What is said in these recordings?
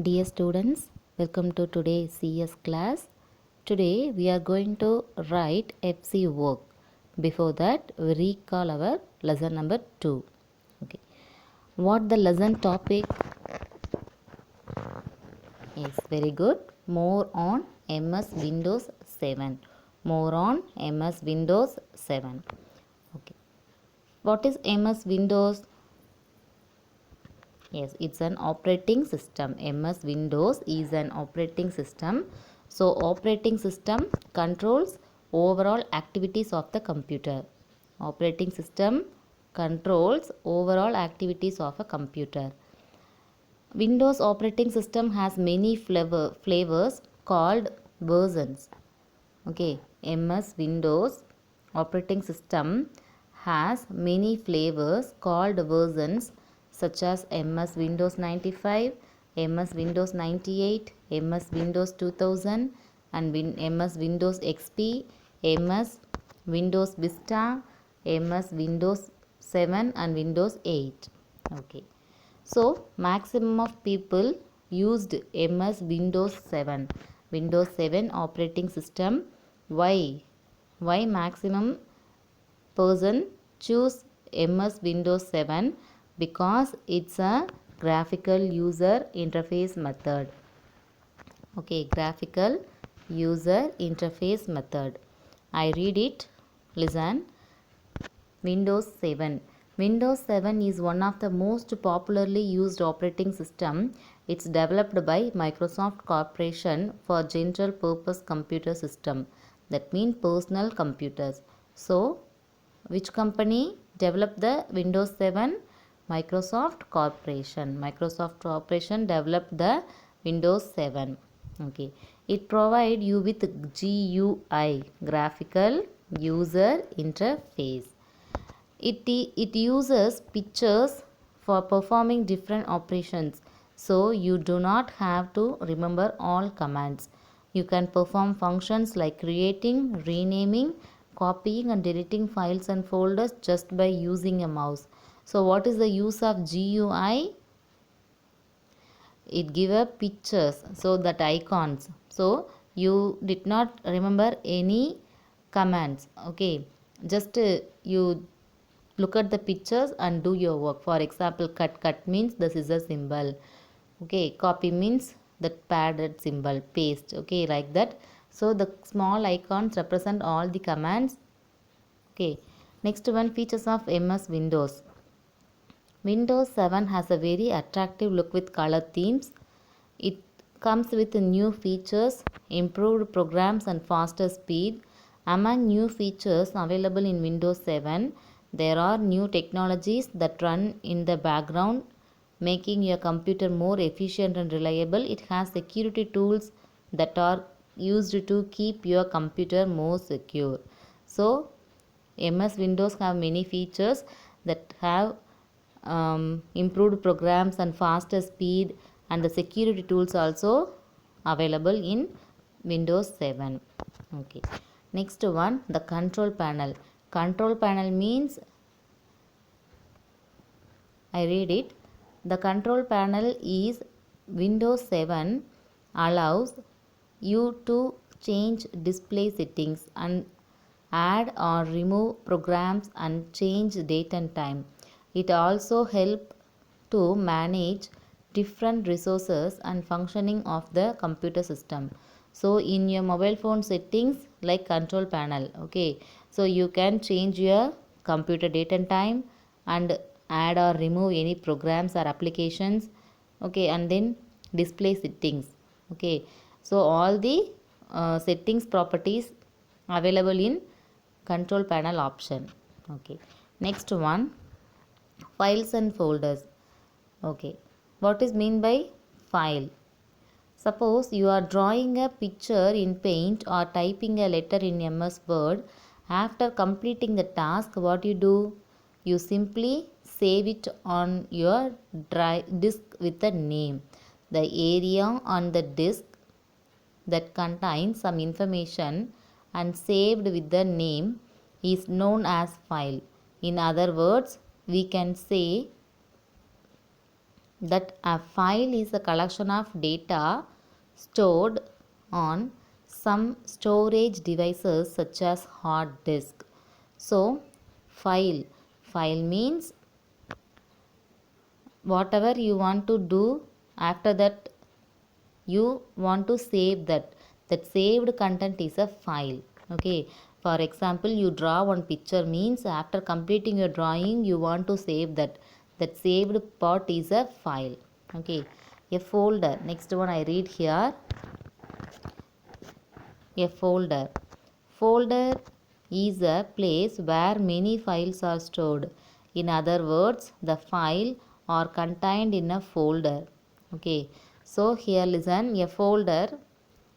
Dear students, welcome to today's CS class. Today we are going to write FC work. Before that, we recall our lesson number 2. Okay. What the lesson topic is? Very good. More on MS Windows 7. More on MS Windows 7. Okay. What is MS Windows? Yes, it's an operating system. MS Windows is an operating system. So, operating system controls overall activities of the computer. Operating system controls overall activities of a computer. Windows operating system has many flavors called versions. Okay, MS Windows operating system has many flavors called versions such as MS Windows 95, MS Windows 98, MS Windows 2000 and MS Windows XP, MS Windows Vista, MS Windows 7 and Windows 8. Okay. So, maximum of people used MS Windows 7. Windows 7 operating system. Why? Why maximum person choose MS Windows 7? Because it's a graphical user interface method. Okay, graphical user interface method. I read it. Listen. Windows 7. Windows 7 is one of the most popularly used operating system. It's developed by Microsoft Corporation for general purpose computer system. That means personal computers. So, which company developed the Windows 7? Microsoft Corporation. Microsoft Corporation developed the Windows 7. Okay. It provide you with GUI, graphical user interface. It uses pictures for performing different operations, so you do not have to remember all commands. You can perform functions like creating, renaming, copying and deleting files and folders just by using a mouse. So what is the use of GUI? It give a pictures, so that icons, so you did not remember any commands. Okay, just you look at the pictures and do your work. For example, cut means the scissor symbol. Okay, copy means that padded symbol, paste. Okay, like that. So the small icons represent all the commands. Okay, next one, features of MS Windows. Windows 7 has a very attractive look with color themes. It comes with new features, improved programs and faster speed. Among new features available in Windows 7, there are new technologies that run in the background, making your computer more efficient and reliable. It has security tools that are used to keep your computer more secure. So, MS Windows have many features that have improved programs and faster speed, and the security tools also available in Windows 7. Okay. Next one, the control panel. Control panel means, I read it. The control panel is Windows 7 allows you to change display settings and add or remove programs and change date and time. It also helps to manage different resources and functioning of the computer system. So in your mobile phone settings, like control panel, okay, so you can change your computer date and time and add or remove any programs or applications. Okay, and then display settings. Okay, so all the settings properties available in control panel option. Okay, next one, files and folders. Okay, what is mean by file? Suppose you are drawing a picture in paint or typing a letter in MS Word. After completing the task, what you do? You simply save it on your disk with a name. The area on the disk that contains some information and saved with the name is known as file. In other words, we can say that a file is a collection of data stored on some storage devices such as hard disk. So file means whatever you want to do, after that you want to save that saved content is a file. Okay, for example, you draw one picture means after completing your drawing you want to save that saved part is a file. Okay, a folder, next one I read here. A folder. Folder is a place where many files are stored. In other words, the file are contained in a folder. Okay. So here listen, a folder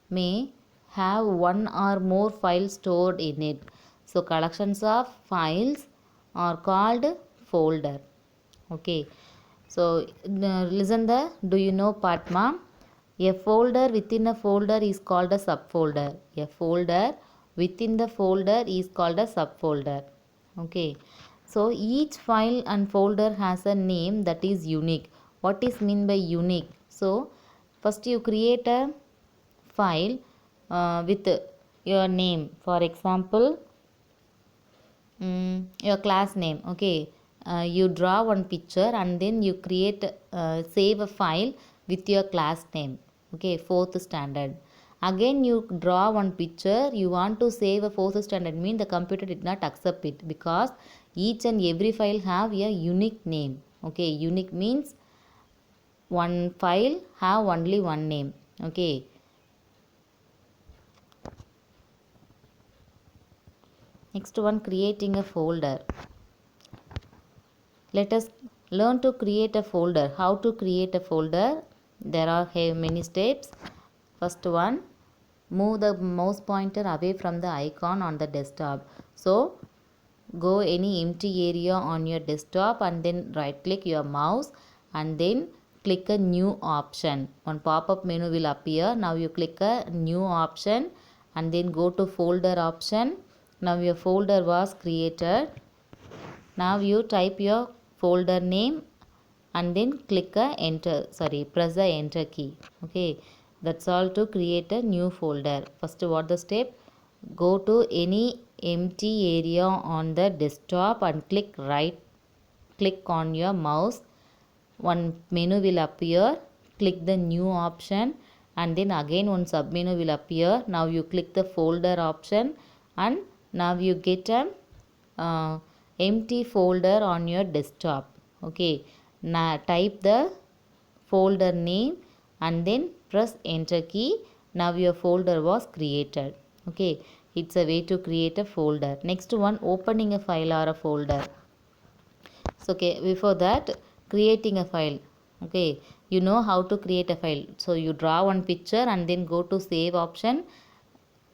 may have one or more files stored in it. So collections of files are called folder. Okay. So listen the, do you know Padma? A folder within a folder is called a subfolder. A folder within the folder is called a subfolder. Okay. So each file and folder has a name that is unique. What is mean by unique? So first you create a file with your name. For example, your class name. Okay, you draw one picture and then you create save a file with your class name. Okay, fourth standard. Again you draw one picture, you want to save a fourth standard, mean the computer did not accept it because each and every file have a unique name. Okay, unique means one file have only one name. Okay, next one, creating a folder. Let us learn to create a folder. How to create a folder? There are many steps. First one, move the mouse pointer away from the icon on the desktop. So go any empty area on your desktop and then right click your mouse and then click a new option. One pop-up menu will appear. Now you click a new option and then go to folder option. Now your folder was created. Now you type your folder name and then click a press the enter key. Okay, that's all to create a new folder. First, what the step? Go to any empty area on the desktop and click on your mouse. One menu will appear. Click the new option and then again one sub menu will appear. Now you click the folder option and now you get a empty folder on your desktop. Okay, now type the folder name and then press enter key. Now your folder was created. Okay, it's a way to create a folder. Next one, opening a file or a folder. So okay, before that, creating a file. Okay, you know how to create a file. So you draw one picture and then go to save option,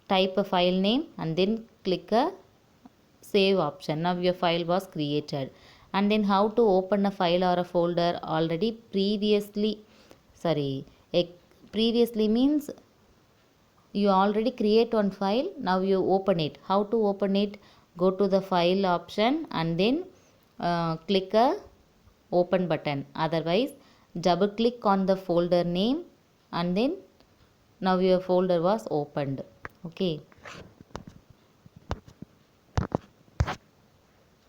type a file name and then click a save option. Now your file was created. And then how to open a file or a folder? Already previously means you already create one file. Now you open it. How to open it? Go to the file option and then click a open button. Otherwise double click on the folder name and then now your folder was opened. Okay.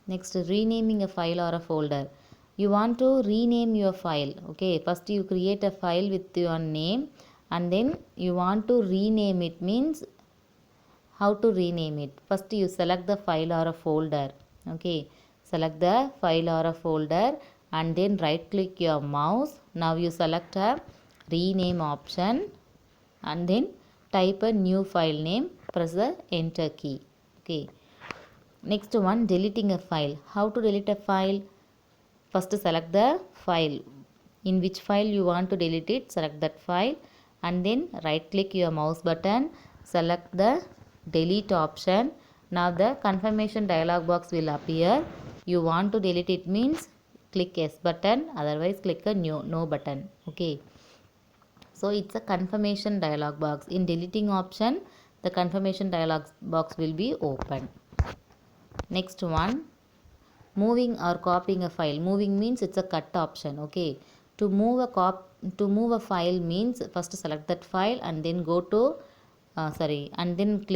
Next, renaming a file or a folder. You want to rename your file. Okay, first you create a file with your name and then you want to rename it. Means how to rename it? First you select the file or a folder. Okay, select the file or a folder and then right click your mouse. Now you select a rename option and then type a new file name. Press the enter key. Okay. Next one, deleting a file. How to delete a file? First select the file. In which file you want to delete it, select that file and then right click your mouse button, select the delete option. Now the confirmation dialog box will appear. You want to delete it means click yes button, otherwise click a no button. Okay. So it's a confirmation dialog box. In deleting option, the confirmation dialog box will be open. Next one, moving or copying a file. Moving means it's a cut option. Okay, To move a file means first select that file and then go to and then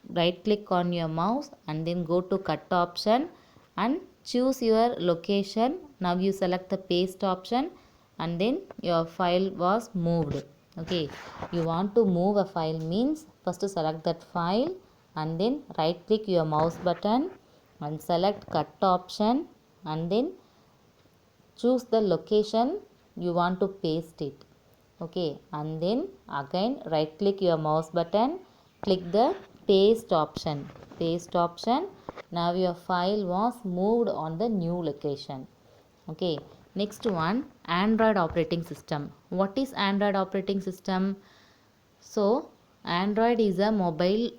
right click on your mouse and then go to cut option and choose your location. Now you select the paste option and then your file was moved. Okay, you want to move a file means first select that file and then right click your mouse button and select cut option and then choose the location you want to paste it. Okay, and then again right click your mouse button, click the paste option. Now your file was moved on the new location. Okay, next one, Android operating system. What is Android operating system? So Android is a mobile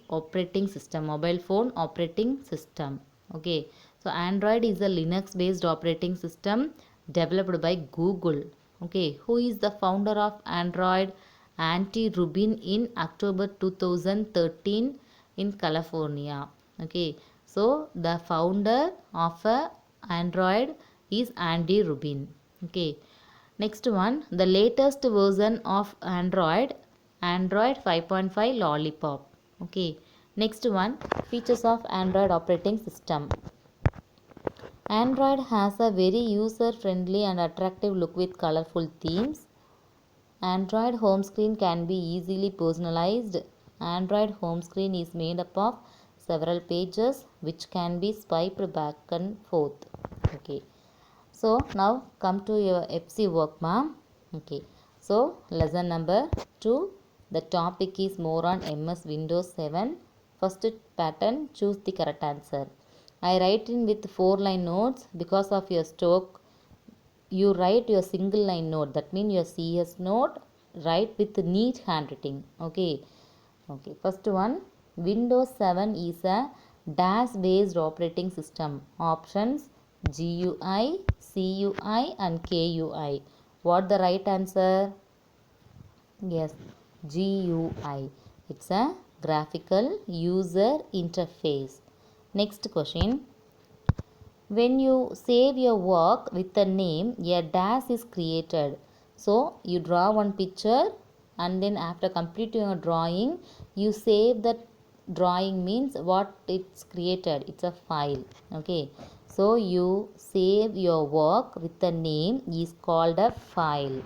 phone operating system. Okay, so Android is a Linux based operating system developed by Google. Okay, who is the founder of Android? Andy Rubin in October 2013 in California. Okay, so the founder of Android is Andy Rubin. Okay, next one, the latest version of Android 5.5 Lollipop. Okay, next one, features of Android operating system. Android has a very user friendly and attractive look with colorful themes. Android home screen can be easily personalized. Android home screen is made up of several pages which can be swiped back and forth. Okay, so now come to your FC work, ma'am. Okay, so lesson number 2. The topic is more on MS Windows 7. First pattern, choose the correct answer. I write in with 4-line notes because of your stroke. You write your single line note, that means your CS note, write with neat handwriting. Okay, first one, Windows 7 is a dash based operating system. Options GUI, CUI and KUI. What the right answer? Yes, GUI. It's a graphical user interface. Next question, when you save your work with a name, a dash is created. So you draw one picture and then after completing your drawing, you save that drawing means what it's created. It's a file. Okay. So you save your work with a name is called a file.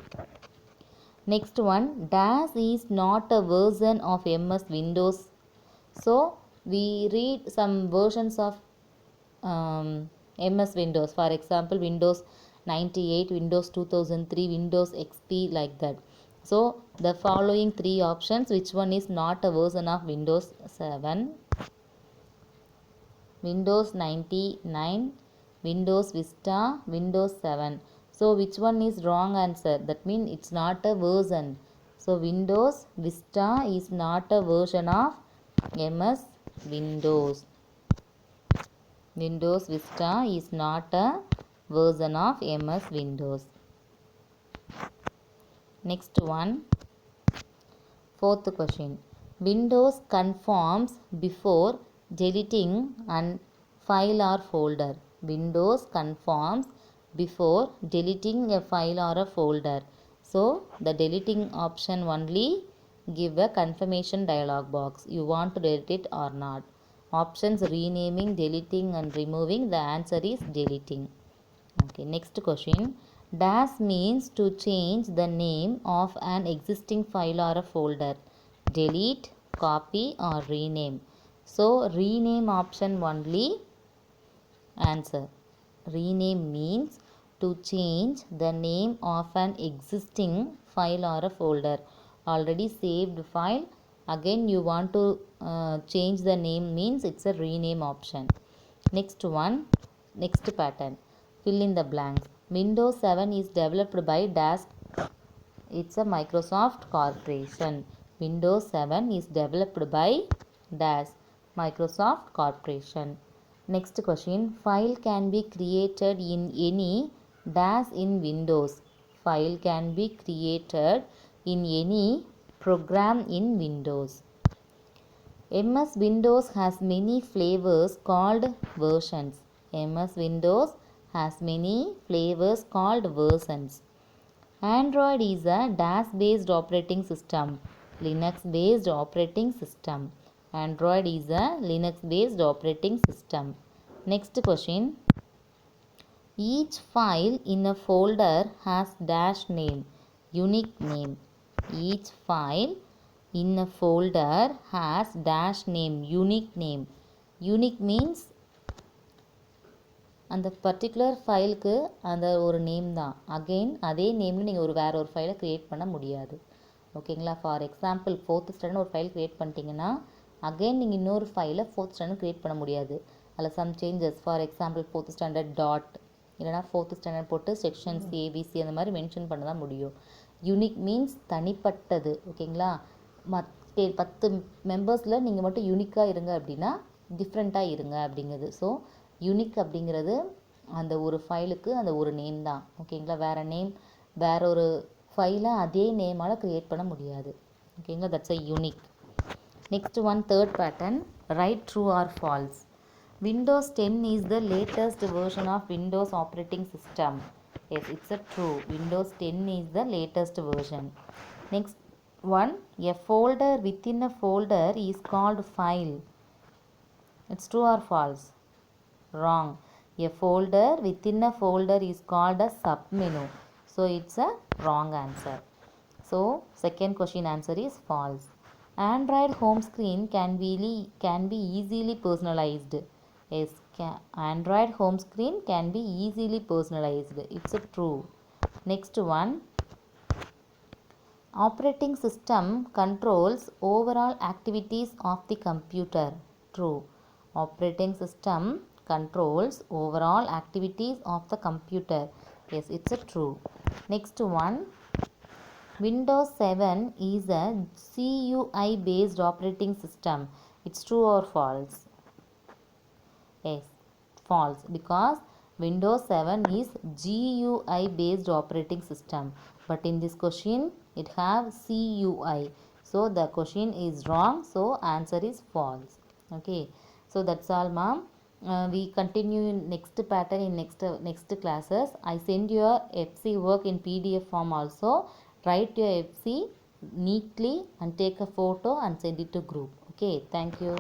Next one, dash is not a version of MS Windows. So we read some versions of MS Windows, for example Windows 98, Windows 2003, Windows XP, like that. So the following 3 options, which one is not a version of Windows 7? Windows 99, Windows Vista, Windows 7. So which one is wrong answer? That means it's not a version. So Windows Vista is not a version of MS Windows. Windows Vista is not a version of MS Windows. Next one, 4th question. Windows confirms before deleting an file or folder. Windows confirms before deleting a file or a folder. So the deleting option only give a confirmation dialog box. You want to delete it or not. Options renaming, deleting and removing. The answer is deleting. Okay, next question. Dash means to change the name of an existing file or a folder. Delete, copy or rename. So rename option only answer. Rename means to change the name of an existing file or a folder. Already saved file, again you want to change the name means it's a rename option. Next one, next pattern, fill in the blanks. Windows 7 is developed by dash. It's a Microsoft Corporation. Windows 7 is developed by dash, Microsoft Corporation. Next question, file can be created in any dash in Windows. File can be created in any program in Windows. MS Windows has many flavors called versions. MS Windows has many flavors called versions. Android is a DAS based operating system. Linux based operating system. Android is a Linux based operating system. Next question. Each file in a folder has dash name, unique name. Each file in a folder has dash name, unique name. Unique means அந்த particular ஃபைலுக்கு அந்த ஒரு name தான். Again அதே நேமில் நீங்கள் வேற ஒரு ஃபைலை க்ரியேட் பண்ண முடியாது. ஓகேங்களா? ஃபார் எக்ஸாம்பிள் 4th ஸ்டாண்டர்ட் ஒரு ஃபைல் க்ரியேட் பண்ணிட்டீங்கன்னா அகெயின் நீங்கள் இன்னொரு ஃபைலை 4th ஸ்டாண்டர்ட் க்ரியேட் பண்ண முடியாது. அதில் some changes. For example 4th standard dot இல்லைனா 4th ஸ்டாண்டர்ட் போட்டு செக்ஷன்ஸ் ஏபிசி அந்த மாதிரி மென்ஷன் பண்ண தான் முடியும். யூனிக் மீன்ஸ் தனிப்பட்டது. ஓகேங்களா? 10 மெம்பர்ஸில் நீங்கள் மட்டும் யூனிக்காக இருங்க அப்படின்னா டிஃப்ரெண்ட்டாக இருங்க அப்படிங்கிறது. ஸோ யூனிக் அப்படிங்கிறது அந்த ஒரு ஃபைலுக்கு அந்த ஒரு நேம் தான். ஓகேங்களா? வேறு நேம் வேற ஒரு ஃபைலை அதே நேமால் க்ரியேட் பண்ண முடியாது. ஓகேங்களா? That's a unique. Next one, third pattern. Right true or false. Windows 10 is the latest version of Windows operating system. Yes, it's a true. Windows 10 is the latest version. Next one, a folder within a folder is called file. It's true or false? Wrong. A folder within a folder is called a submenu. So it's a wrong answer. So second question answer is false. Android home screen can be easily personalized. Yes, Android home screen can be easily personalized. It's a true. Next one, operating system controls overall activities of the computer. True. Operating system controls overall activities of the computer. Yes, it's a true. Next one, Windows 7 is a GUI based operating system. It's true or false? Yes, false, because Windows 7 is GUI based operating system, but in this question it have CUI, so the question is wrong, so answer is false. Okay, so that's all, ma'am. We continue in next pattern in next classes. I send your FC work in PDF form also. Write your FC neatly and take a photo and send it to group. Okay, thank you.